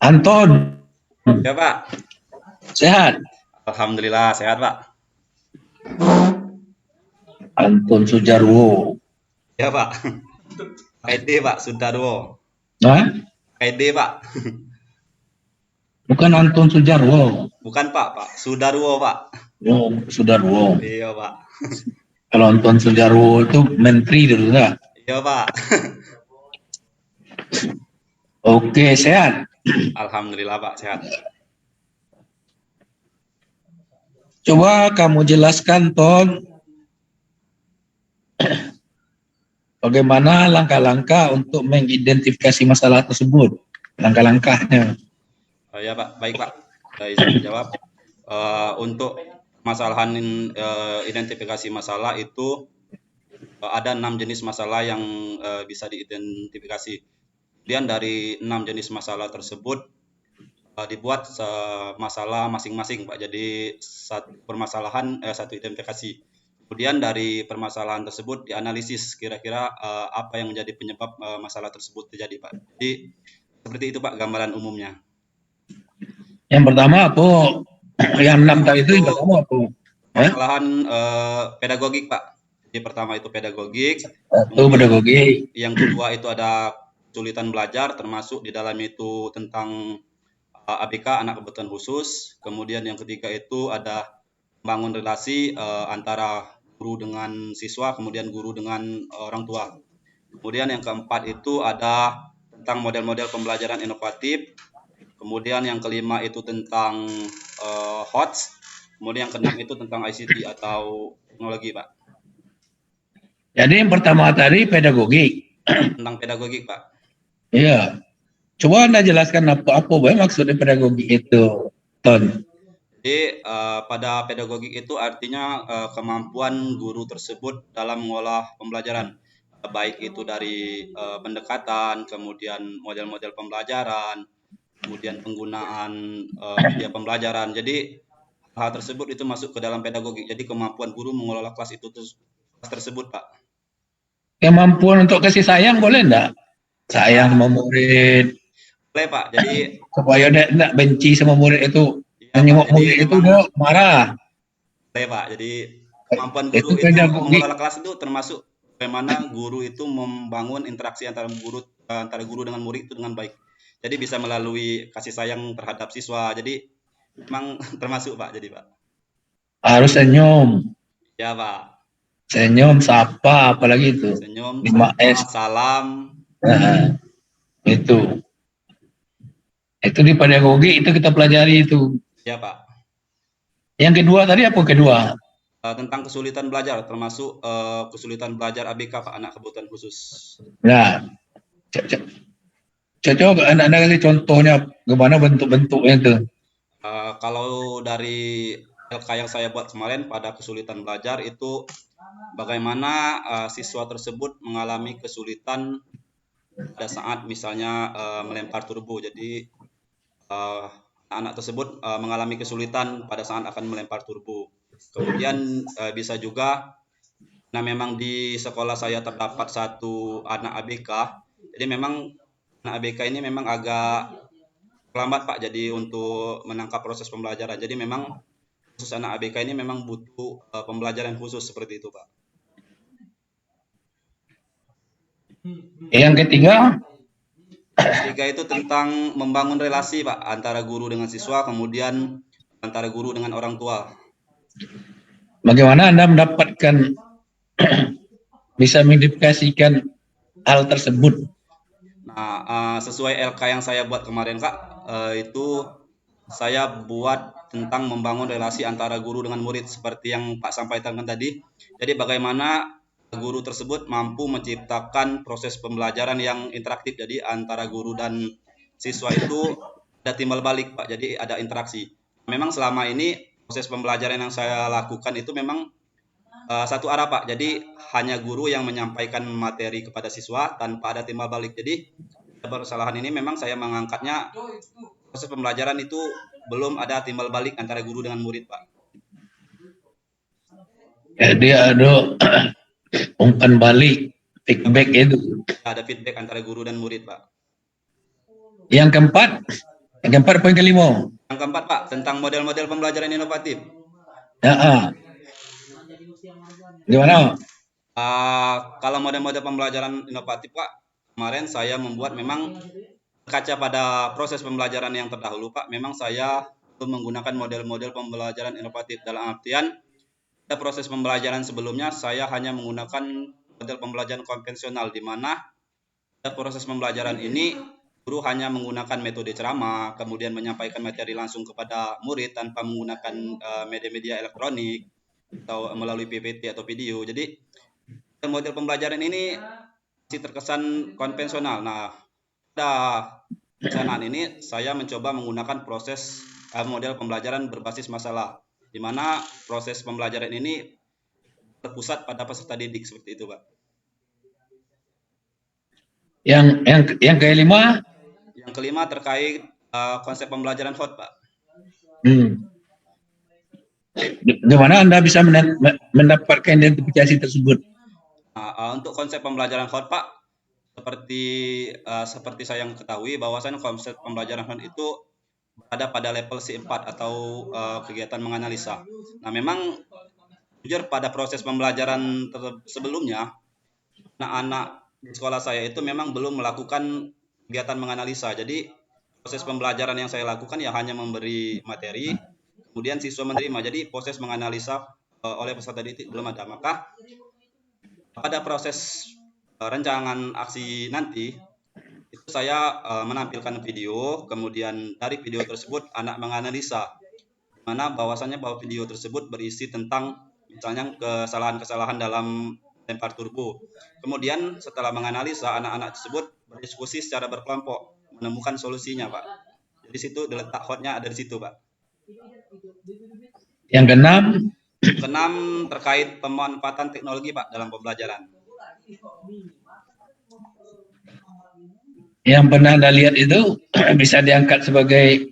Anton, Ya Pak, sehat? Alhamdulillah sehat Pak. Anton Sujarwo. Ya Pak, KD Pak, Sudarwo. Hah? KD Pak, Bukan Anton Sujarwo. bukan Pak, Sudarwo Pak. Oh, Sudarwo. Iya Pak, Kalau Anton Sujarwo itu menteri dulu enggak? iya Pak. Oke, sehat. Alhamdulillah Pak sehat. Coba kamu jelaskan, Ton, bagaimana langkah-langkah untuk mengidentifikasi masalah tersebut. Langkah-langkahnya. Ya Pak, baik Pak. Saya menjawab. Untuk masalahan identifikasi masalah itu ada 6 jenis masalah yang bisa diidentifikasi. Kemudian dari 6 jenis masalah tersebut dibuat masalah masing-masing Pak. Jadi satu permasalahan satu identifikasi. Kemudian dari permasalahan tersebut dianalisis kira-kira apa yang menjadi penyebab masalah tersebut terjadi Pak. Jadi seperti itu Pak gambaran umumnya. Yang pertama apa? Yang enam tadi itu yang pertama apa? Permasalahan pedagogik Pak. Jadi pertama itu pedagogik. Satu pedagogi. Yang kedua itu ada kesulitan belajar, termasuk di dalam itu tentang ABK anak kebutuhan khusus. Kemudian yang ketiga itu ada membangun relasi antara guru dengan siswa, kemudian guru dengan orang tua. Kemudian yang keempat itu ada tentang model-model pembelajaran inovatif. Kemudian yang kelima itu tentang HOTS. Kemudian yang keenam itu tentang ICT atau teknologi, Pak. Jadi yang pertama tadi pedagogik. Tentang pedagogik, Pak. Iya. Coba Anda jelaskan apa maksudnya pedagogik itu, Ton. Jadi pada pedagogik itu artinya kemampuan guru tersebut dalam mengolah pembelajaran, baik itu dari pendekatan, kemudian model-model pembelajaran, kemudian penggunaan media pembelajaran. Jadi hal tersebut itu masuk ke dalam pedagogik. Jadi kemampuan guru mengelola kelas itu kelas tersebut, Pak. Kemampuan untuk kasih sayang boleh enggak? Sayang sama murid. Boleh, Pak. Jadi supaya dia enggak benci sama murid itu. ya, Pak. Nyemuk Jadi murid itu memang dia marah. boleh, Pak. Jadi kemampuan Itu guru itu pedagogik. mengelola kelas itu termasuk bagaimana guru itu membangun interaksi antara guru dengan murid itu dengan baik. Jadi bisa melalui kasih sayang terhadap siswa. Jadi memang termasuk Pak. Jadi Pak. Harus senyum. Ya Pak. Senyum, sapa, apalagi itu. Senyum, 5S. salam. Nah, itu. Itu di pedagogik itu kita pelajari itu. Ya Pak. Yang kedua tadi apa kedua? Tentang kesulitan belajar, termasuk kesulitan belajar ABK Pak, anak kebutuhan khusus. Nah, coba Anda kasih contohnya gimana bentuk-bentuknya itu. Kalau dari LK yang saya buat kemarin pada kesulitan belajar itu bagaimana siswa tersebut mengalami kesulitan pada saat misalnya melempar turbo. Jadi anak tersebut mengalami kesulitan pada saat akan melempar turbo. Kemudian bisa juga, nah memang di sekolah saya terdapat satu anak ABK. Jadi memang anak ABK ini memang agak lambat Pak, jadi untuk menangkap proses pembelajaran. Jadi memang khusus anak ABK ini memang butuh pembelajaran khusus seperti itu Pak. Yang ketiga? Ketiga itu tentang membangun relasi Pak, antara guru dengan siswa, kemudian antara guru dengan orang tua. Bagaimana Anda mendapatkan bisa mengidentifikasikan hal tersebut? Nah, sesuai LK yang saya buat kemarin Kak, itu saya buat tentang membangun relasi antara guru dengan murid seperti yang Pak sampaikan tadi. Jadi bagaimana guru tersebut mampu menciptakan proses pembelajaran yang interaktif. Jadi antara guru dan siswa itu ada timbal balik Pak, jadi ada interaksi. Memang selama ini proses pembelajaran yang saya lakukan itu memang satu arah Pak, jadi hanya guru yang menyampaikan materi kepada siswa tanpa ada timbal balik. Jadi permasalahan ini memang saya mengangkatnya proses pembelajaran itu belum ada timbal balik antara guru dengan murid Pak. Jadi ada umpan balik, feedback itu. Ada feedback antara guru dan murid Pak. Yang keempat? Yang keempat, poin kelima. Yang keempat, Pak, tentang model-model pembelajaran inovatif. Gimana? Kalau model-model pembelajaran inovatif, Pak, kemarin saya membuat memang berkaca pada proses pembelajaran yang terdahulu, Pak. Memang saya menggunakan model-model pembelajaran inovatif dalam artian pada proses pembelajaran sebelumnya saya hanya menggunakan model pembelajaran konvensional di mana pada proses pembelajaran ini guru hanya menggunakan metode ceramah, kemudian menyampaikan materi langsung kepada murid tanpa menggunakan media-media elektronik atau melalui PPT atau video. Jadi model pembelajaran ini masih terkesan konvensional. Nah, pada pelaksanaan ini saya mencoba menggunakan proses model pembelajaran berbasis masalah, di mana proses pembelajaran ini terpusat pada peserta didik seperti itu, Pak. Yang kelima? Yang kelima terkait konsep pembelajaran hot, Pak. Bagaimana Anda bisa mendapatkan identifikasi tersebut? Untuk konsep pembelajaran hot, Pak, seperti saya yang ketahui bahwasannya konsep pembelajaran hot itu berada pada level C4 atau kegiatan menganalisa. Nah, memang jujur pada proses pembelajaran sebelumnya, anak-anak di sekolah saya itu memang belum melakukan kegiatan menganalisa. Jadi proses pembelajaran yang saya lakukan ya hanya memberi materi, kemudian siswa menerima. Jadi proses menganalisa oleh peserta didik belum ada. Maka pada proses rancangan aksi nanti itu saya menampilkan video, kemudian dari video tersebut anak menganalisa mana bahwasannya bahwa video tersebut berisi tentang misalnya kesalahan-kesalahan dalam lempar turbo. Kemudian setelah menganalisa, anak-anak tersebut berdiskusi secara berkelompok menemukan solusinya, Pak. Jadi situ letak hotnya ada di situ, Pak. Yang keenam terkait pemanfaatan teknologi, Pak, dalam pembelajaran. Yang pernah Anda lihat itu bisa diangkat sebagai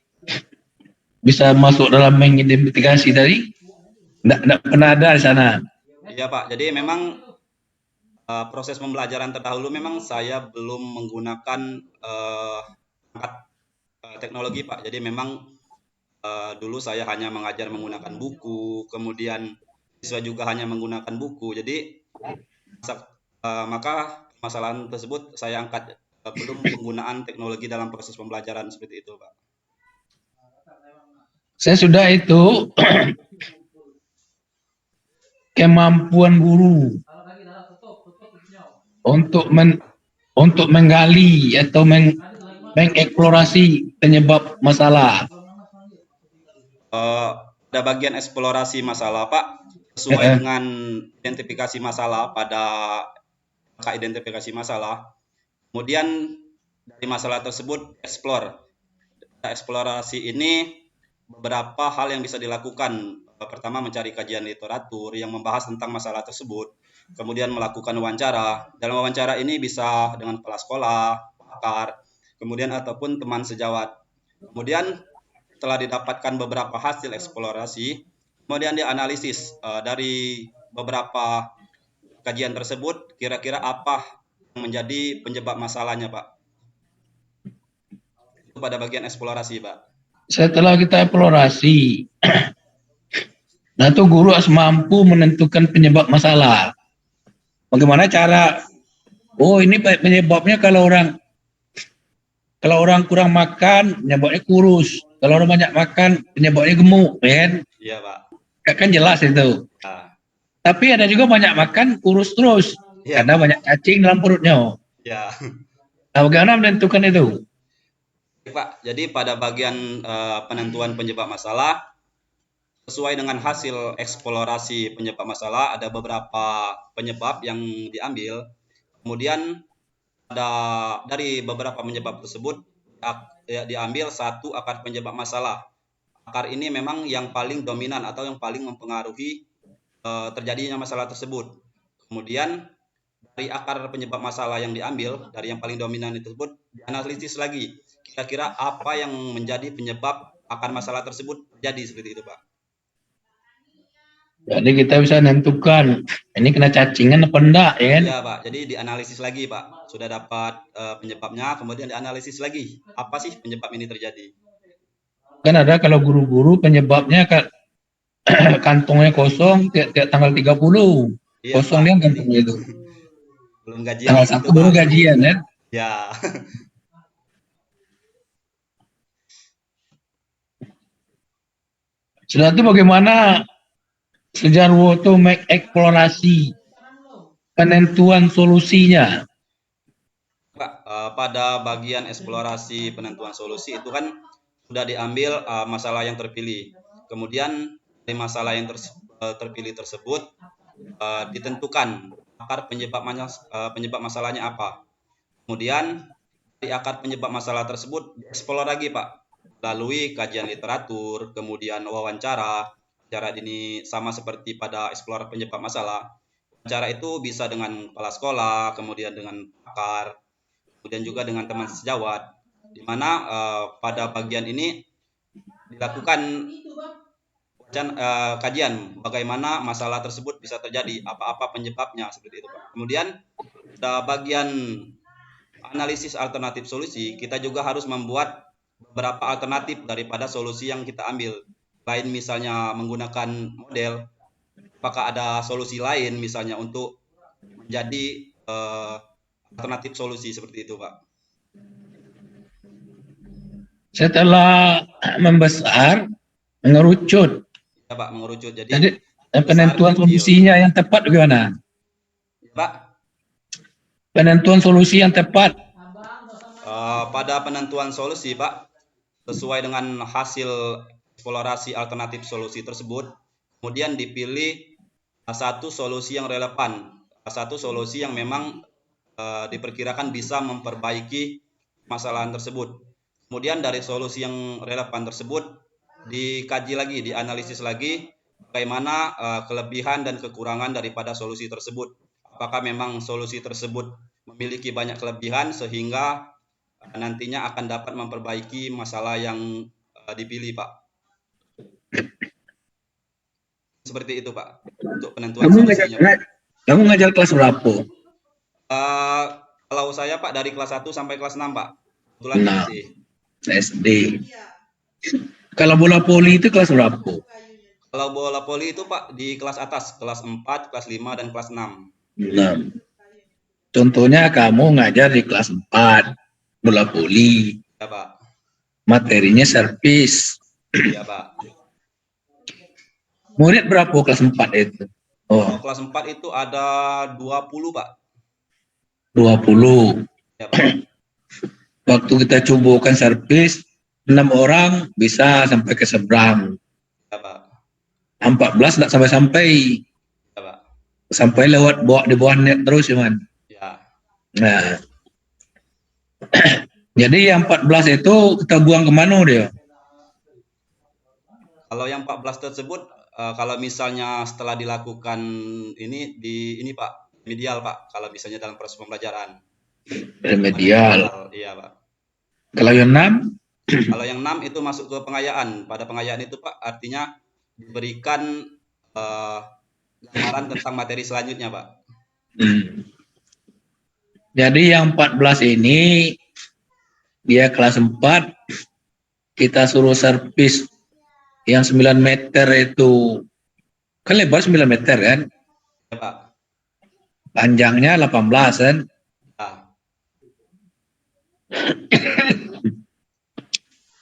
bisa masuk dalam mengidentifikasi tadi? Tidak pernah ada di sana. Iya, Pak. Jadi memang proses pembelajaran terdahulu memang saya belum menggunakan teknologi, Pak. Jadi memang dulu saya hanya mengajar menggunakan buku, kemudian siswa juga hanya menggunakan buku. Jadi maka permasalahan tersebut saya angkat belum penggunaan teknologi dalam proses pembelajaran seperti itu, Pak. Saya sudah itu kemampuan guru untuk menggali atau mengeksplorasi penyebab masalah. Ada bagian eksplorasi masalah, Pak, sesuai dengan identifikasi masalah pada identifikasi masalah. Kemudian dari masalah tersebut eksplorasi ini beberapa hal yang bisa dilakukan. Pertama, mencari kajian literatur yang membahas tentang masalah tersebut. Kemudian melakukan wawancara. Dalam wawancara ini bisa dengan kepala sekolah, pakar, kemudian ataupun teman sejawat. Kemudian setelah didapatkan beberapa hasil eksplorasi, kemudian dianalisis dari beberapa kajian tersebut, kira-kira apa yang menjadi penyebab masalahnya, Pak. Itu pada bagian eksplorasi, Pak. Setelah kita eksplorasi, nah itu guru harus mampu menentukan penyebab masalah. Bagaimana cara? Oh, ini penyebabnya kalau orang kurang makan, penyebabnya kurus. Kalau orang banyak makan, penyebabnya gemuk, kan? Iya, Pak. Kan jelas itu. Tapi ada juga banyak makan, kurus terus. Ya, karena banyak cacing dalam perutnya. Ya. Nah, bagaimana menentukan itu? Pak, jadi pada bagian penentuan penyebab masalah, sesuai dengan hasil eksplorasi penyebab masalah, ada beberapa penyebab yang diambil. Kemudian dari beberapa penyebab tersebut diambil satu akar penyebab masalah. Akar ini memang yang paling dominan atau yang paling mempengaruhi terjadinya masalah tersebut. Kemudian dari akar penyebab masalah yang diambil, dari yang paling dominan tersebut, dianalisis lagi. Kira-kira apa yang menjadi penyebab akar masalah tersebut terjadi seperti itu, Pak. Jadi kita bisa menentukan ini kena cacingan apa enggak, ya kan? Iya, Pak. Jadi dianalisis lagi, Pak. Sudah dapat penyebabnya, kemudian dianalisis lagi. Apa sih penyebab ini terjadi? Kan ada kalau guru-guru penyebabnya kantongnya kosong tiap tanggal 30. Iya Kosong Pak, dia ini kantongnya itu. belum gajian Tanggal di situ 1 baru Pak. gajian kan. Ya, Sudah itu bagaimana Sejarwo itu mengeksplorasi penentuan solusinya. Pak, pada bagian eksplorasi penentuan solusi itu kan sudah diambil masalah yang terpilih. Kemudian dari masalah yang terpilih tersebut ditentukan akar penyebab masalahnya apa. Kemudian di akar penyebab masalah tersebut dieksplor lagi Pak, melalui kajian literatur, kemudian wawancara. Cara ini sama seperti pada eksplor penyebab masalah. Cara itu bisa dengan kepala sekolah, kemudian dengan pakar, kemudian juga dengan teman sejawat, di mana pada bagian ini dilakukan kajian bagaimana masalah tersebut bisa terjadi, apa-apa penyebabnya, seperti itu Pak. Kemudian pada bagian analisis alternatif solusi, kita juga harus membuat beberapa alternatif daripada solusi yang kita ambil. Lain misalnya menggunakan model, apakah ada solusi lain misalnya untuk menjadi alternatif solusi, seperti itu Pak. Setelah membesar, mengerucut. Ya Pak, mengerucut. Jadi Jadi penentuan besar, kecil. solusinya yang tepat bagaimana? Ya, Pak, Penentuan solusi yang tepat. pada penentuan solusi Pak, sesuai dengan hasil eksplorasi alternatif solusi tersebut, kemudian dipilih satu solusi yang relevan, satu solusi yang memang diperkirakan bisa memperbaiki masalahan tersebut. Kemudian dari solusi yang relevan tersebut dikaji lagi, dianalisis lagi bagaimana kelebihan dan kekurangan daripada solusi tersebut. Apakah memang solusi tersebut memiliki banyak kelebihan sehingga nantinya akan dapat memperbaiki masalah yang dipilih Pak. Seperti itu Pak, untuk penentuan solusinya. Kamu ngajar kelas berapa? Kalau saya Pak dari kelas 1 sampai kelas 6 Pak. Kebetulan SD. SD. Kalau bola voli itu kelas berapa? Kalau bola voli itu Pak di kelas atas, kelas 4, kelas 5, dan kelas 6. 6. Contohnya kamu ngajar di kelas 4 bola voli. Ya Pak. Materinya servis. Ya Pak. Murid berapa kelas 4 itu? Oh. Kelas 4 itu ada 20 Pak. 20. Ya Pak. Waktu kita cobakan servis, 6 orang bisa sampai ke seberang. Ya Pak. 14 tidak sampai-sampai. Ya Pak. Sampai lewat di bawah net terus ya Man. Ya. Nah. Jadi yang 14 itu kita buang kemana dia? Kalau yang 14 tersebut, kalau misalnya setelah dilakukan ini Pak, remedial Pak, kalau misalnya dalam proses pembelajaran. Remedial. Iya Pak. Kalau yang 6? Kalau yang 6 itu masuk ke pengayaan. Pada pengayaan itu Pak artinya diberikan gambaran tentang materi selanjutnya Pak. Jadi yang 14 ini dia kelas 4, kita suruh servis yang 9 meter itu, kan lebar 9 meter kan? Ya Pak. Panjangnya 18 kan? Ya.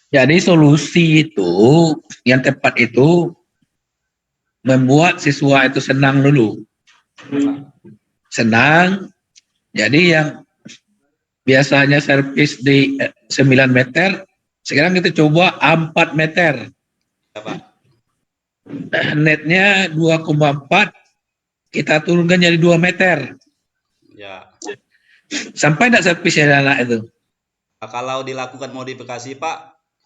Jadi solusi itu, yang tepat itu, membuat siswa itu senang dulu. Senang, jadi yang biasanya servis di 9 meter, sekarang kita coba 4 meter. Ya Pak. Netnya 2,4, kita turunkan jadi 2 meter. Ya. Sampai tidak servisnya anak itu? Kalau dilakukan modifikasi Pak,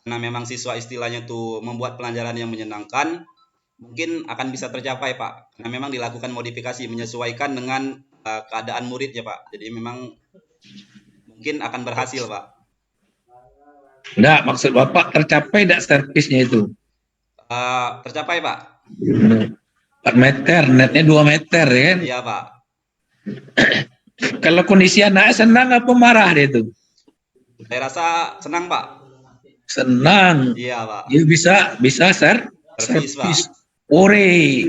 karena memang siswa istilahnya itu membuat pelajaran yang menyenangkan, mungkin akan bisa tercapai Pak. Karena memang dilakukan modifikasi menyesuaikan dengan keadaan muridnya Pak. Jadi memang mungkin akan berhasil Pak. Enggak, maksud Bapak tercapai tidak servisnya itu? Tercapai Pak. 4 meter, netnya 2 meter kan? Iya Pak. Kalau kondisi anak senang apa marah dia itu? Saya rasa senang Pak. senang. Iya, Pak. Dia bisa Servis, Pak. servis. Ore.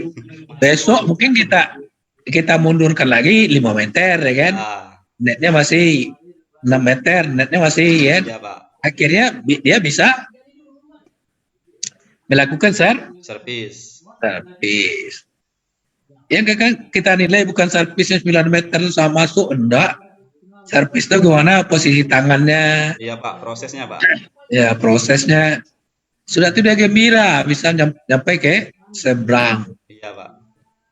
Besok mungkin kita mundurkan lagi 5 meter ya kan. Ya, Netnya masih 6 meter, netnya masih ya. iya, Pak. Akhirnya dia bisa melakukan Servis. servis. Yang kan kita nilai bukan servisnya 9 meter sama masuk, enggak. Servis itu gimana posisi tangannya, Iya, Pak. Prosesnya, Pak. ya prosesnya. Sudah itu dia gembira, bisa nyampe ke seberang. Iya, Pak.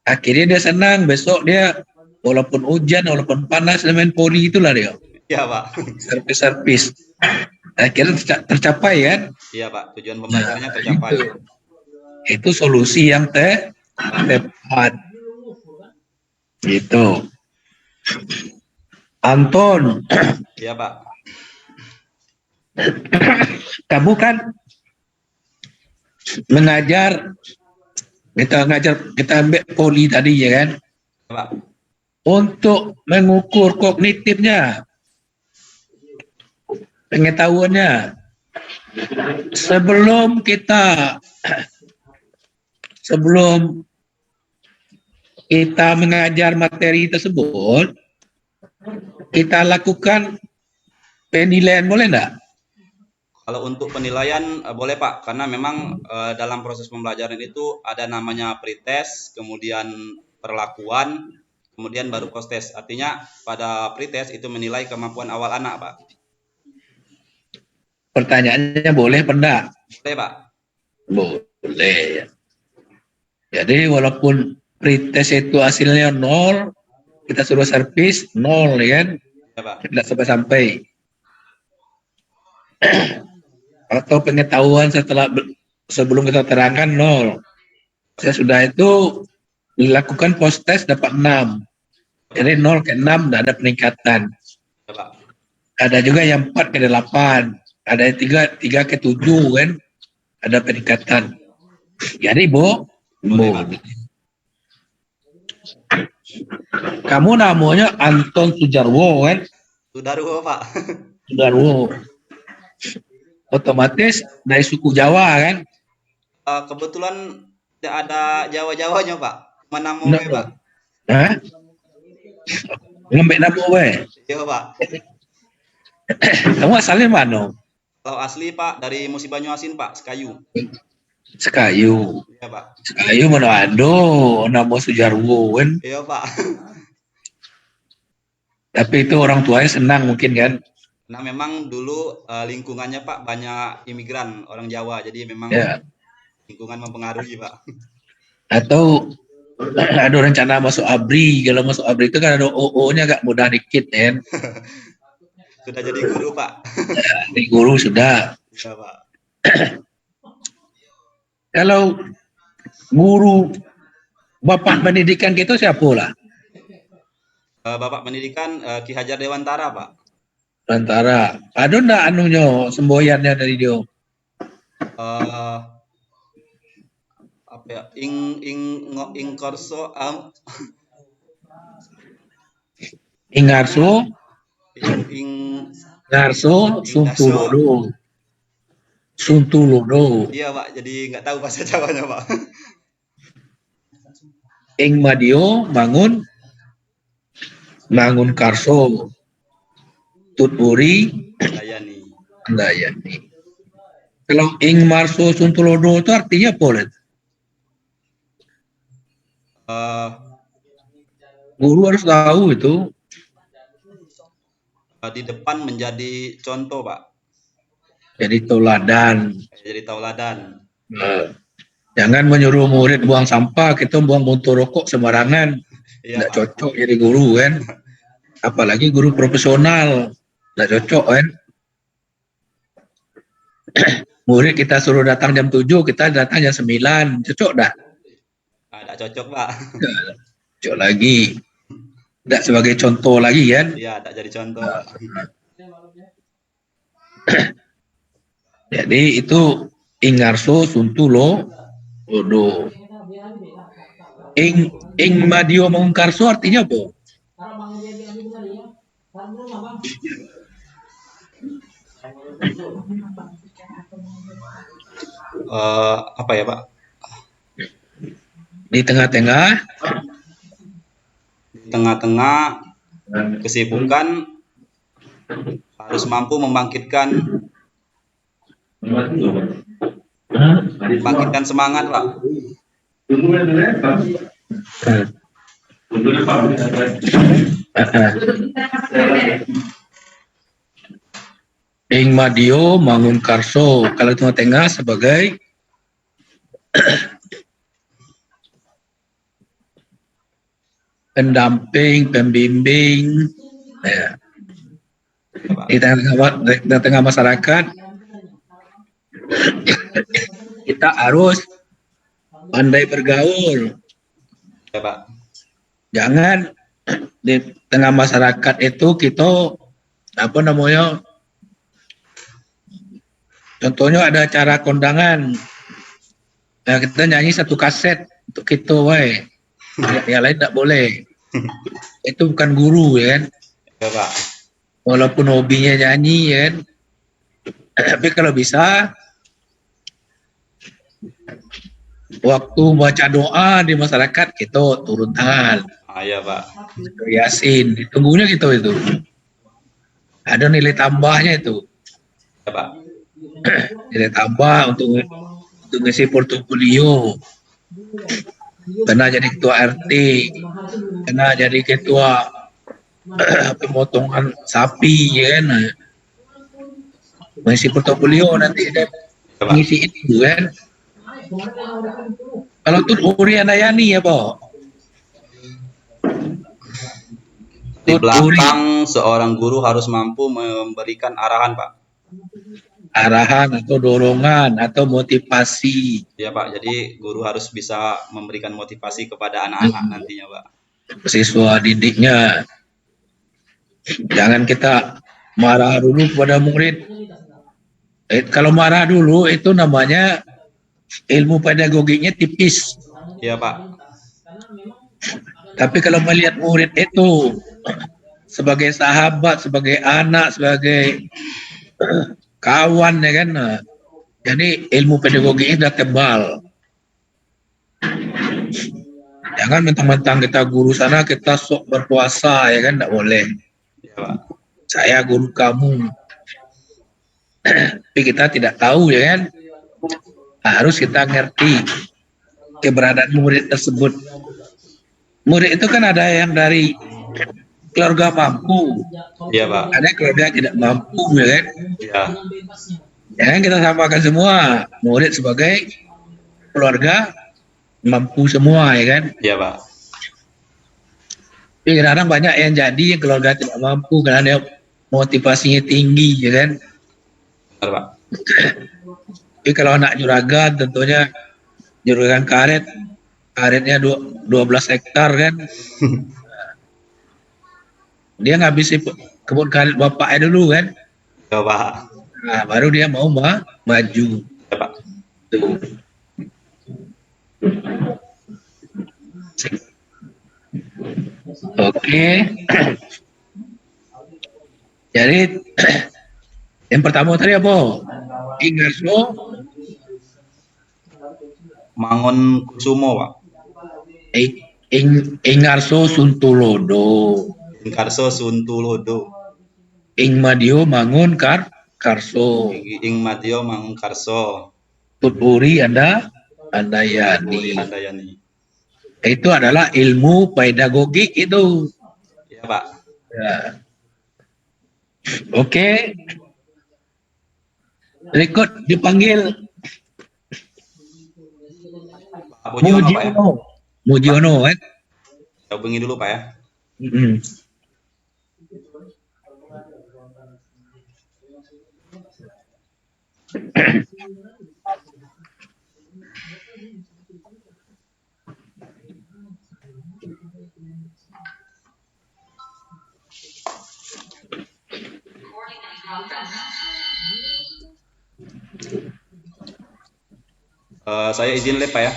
Akhirnya dia senang, besok dia walaupun hujan, walaupun panas, dia main poli itulah dia. Iya, Pak. Servis-servis. Akhirnya tercapai kan? Iya, Pak. Tujuan pembelajarannya tercapai. Itu solusi yang tepat. Gitu. Anton, Iya, Pak. kamu kan mengajar, kita ambil poli tadi ya kan? Iya, Pak. Untuk mengukur kognitifnya, pengetahuannya, sebelum kita mengajar materi tersebut, kita lakukan penilaian, boleh enggak? Kalau untuk penilaian boleh, Pak, karena memang dalam proses pembelajaran itu ada namanya pretest, kemudian perlakuan, kemudian baru post-test. Artinya pada pretest itu menilai kemampuan awal anak, Pak. Pertanyaannya boleh apa enggak? Boleh, Pak. Boleh. Jadi walaupun pretest itu hasilnya 0, kita suruh servis 0 ya kan? Ya, Pak. Tidak sampai-sampai. Atau pengetahuan sebelum kita terangkan 0. Saya sudah itu dilakukan post test dapat 6. Jadi 0 ke 6 tidak ada peningkatan. Ya, Pak. Ada juga yang 4 ke 8. Ada yang 3 ke 7 kan. Ada peningkatan. Jadi Boleh, Pak. Kamu namanya Anton Sujarwo kan? Sudarwo, Pak. Sudarwo. Otomatis dari suku Jawa kan? Kebetulan tidak ada Jawa-Jawanya, Pak. Mana mau, Pak? Hah? Ngembek namo we. Iya, Pak. Kamu asalnya mana? Kalau asli, Pak, dari Musi Banyuasin, Pak, Sekayu. Sekayu. Iya, Pak. Sekayu mana ada nama Sujarwo kan? Iya, Pak. Tapi itu orang tuanya senang mungkin kan? Nah, memang dulu lingkungannya, Pak, banyak imigran orang Jawa, jadi memang Ya. lingkungan mempengaruhi, Pak. Atau ada rencana masuk ABRI. Kalau masuk ABRI itu kan ada OO-nya agak mudah dikit kan? Sudah jadi guru, Pak. Di guru sudah. Iya, Pak. Kalau guru bapak pendidikan kita siapa lah? Bapak pendidikan Ki Hajar Dewantara, Pak. Antara ada ndak anunya semboyannya dari dia? Apa ya? Ing korso Ingarso, ing Ngarso, Suntulodo. Iya, Pak. Jadi nggak tahu bahasa Jawanya, Pak. Ing Madio bangun Karso. Tuturi Dayani. Dayani. Kalau Ing Marso Suntulodo itu artinya apa? Guru harus tahu itu. Di depan menjadi contoh, Pak. Jadi toladan. Jadi tauladan. Jangan menyuruh murid buang sampah, kita buang botol rokok sembarangan. Iya, Tidak Pak. cocok jadi guru kan. Apalagi guru profesional. Tidak cocok kan. Murid kita suruh datang jam 7, kita datang jam 9. Cocok dah? Tidak cocok, Pak. Cocok lagi. Tidak sebagai contoh lagi kan. Iya, tak jadi contoh, Pak. Jadi itu Ingarso Suntulo Odo. Ing Madio Mengkarso artinya apa? Apa ya Pak? Di tengah-tengah Di tengah-tengah kesibukan harus mampu membangkitkan semangat Pak. Ing Madio Mangun Karso, kalau tengah-tengah sebagai pendamping, pembimbing, ya. Di tengah-tengah masyarakat kita harus pandai bergaul. Ya Pak. Jangan di tengah masyarakat itu kita apa namanya? Contohnya ada acara kondangan, nah, kita nyanyi satu kaset untuk kita, wae. Yang lain tidak boleh. Itu bukan guru, ya kan? Ya Pak. Walaupun hobinya nyanyi, ya kan? Tapi kalau bisa, waktu baca doa di masyarakat kita turun tangan. Ya Pak. Yasin, ditunggunya gitu itu. Ada nilai tambahnya itu. Ya Pak. Nilai tambah untuk ngisi portofolio. Pernah jadi ketua RT, pernah jadi ketua pemotongan sapi, ya kan? Mengisi portofolio nanti ada mengisi itu, kan? Kalau Tut Uri Andayani ya, Pak? Di belakang seorang guru harus mampu memberikan arahan, Pak. Arahan atau dorongan atau motivasi. Ya Pak, jadi guru harus bisa memberikan motivasi kepada anak-anak nantinya Pak. Siswa didiknya. Jangan kita marah dulu kepada murid. Kalau marah dulu itu namanya ilmu pedagogiknya tipis. Ya Pak. Tapi kalau melihat murid itu sebagai sahabat, sebagai anak, sebagai kawan, ya kan. Jadi ilmu pedagogiknya sudah tebal. Jangan mentang-mentang kita guru sana kita sok berkuasa, ya kan, tidak boleh. Ya Pak. Saya guru kamu. Tapi kita tidak tahu, ya kan. Harus kita ngerti keberadaan murid tersebut. Murid itu kan ada yang dari keluarga mampu. Iya Pak. Ada keluarga tidak mampu, ya kan. Iya. Jangan kita samakan semua murid sebagai keluarga mampu semua, ya kan. Iya Pak. Tapi kadang-kadang banyak yang jadi keluarga tidak mampu karena dia motivasinya tinggi, ya kan. Benar Pak. Tapi kalau anak juragan tentunya juragan karetnya 12 hektar, kan. Dia ngabisi kebun karet bapaknya dulu, kan. Ya Pak. Nah, baru dia mau maju. Ya Pak. Tuh. Oke. Jadi yang pertama tadi apa? Ingarso Mangun Kusumo Pak. Ingarso Suntulodo. Karso Suntulodo. Ing Madio Mangun Karso. Ing Madio Mangun Karso. Tuturi Andayani. Andayani. Itu adalah ilmu pedagogik itu. Ya Pak. Ya. Oke. Record dipanggil Pak Mujiono Pak ya. Mujiono, kan? Hubungi dulu Pak ya. Saya izin live Pak ya.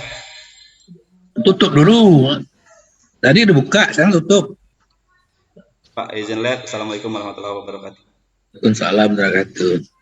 Tutup dulu. Tadi udah buka, sekarang tutup. Pak izin live. Assalamualaikum warahmatullahi wabarakatuh. Waalaikumsalam warahmatullahi wabarakatuh.